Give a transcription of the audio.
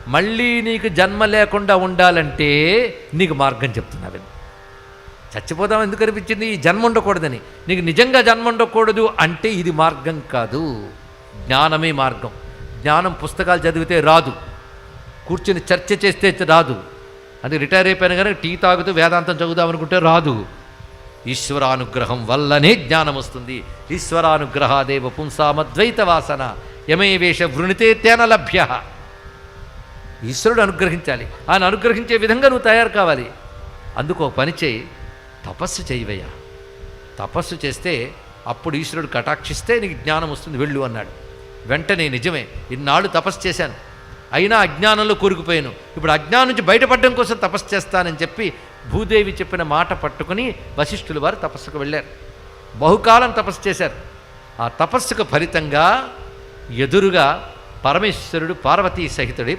మళ్ళీ నీకు జన్మ లేకుండా ఉండాలంటే నీకు మార్గం చెప్తున్నావు. చచ్చిపోదాం ఎందుకు అనిపించింది? ఈ జన్మ ఉండకూడదని. నీకు నిజంగా జన్మ ఉండకూడదు అంటే ఇది మార్గం కాదు, జ్ఞానమే మార్గం. జ్ఞానం పుస్తకాలు చదివితే రాదు, కూర్చుని చర్చ చేస్తే రాదు. అది రిటైర్ అయిపోయిన కానీ టీ తాగుతూ వేదాంతం చదువుదాం అనుకుంటే రాదు. ఈశ్వరానుగ్రహం వల్లనే జ్ఞానం వస్తుంది. ఈశ్వరానుగ్రహాదేవ పుంసామద్వైత వాసన యమే వేష వృణితే తేన లభ్య. ఈశ్వరుడు అనుగ్రహించాలి, ఆయన అనుగ్రహించే విధంగా నువ్వు తయారు కావాలి. అందుకో పని చేయి, తపస్సు చేయవయ్యా. తపస్సు చేస్తే అప్పుడు ఈశ్వరుడు కటాక్షిస్తే నీకు జ్ఞానం వస్తుంది, వెళ్ళు అన్నాడు. వెంటనే నిజమే, ఇన్నాళ్ళు తపస్సు చేశాను, అయినా అజ్ఞానంలో కూరుకుపోయాను. ఇప్పుడు అజ్ఞానం నుంచి బయటపడడం కోసం తపస్సు చేస్తానని చెప్పి భూదేవి చెప్పిన మాట పట్టుకుని వశిష్ఠుల వారు తపస్సుకు వెళ్ళారు. బహుకాలం తపస్సు చేశారు. ఆ తపస్సుకు ఫలితంగా ఎదురుగా పరమేశ్వరుడు పార్వతీ సహితుడి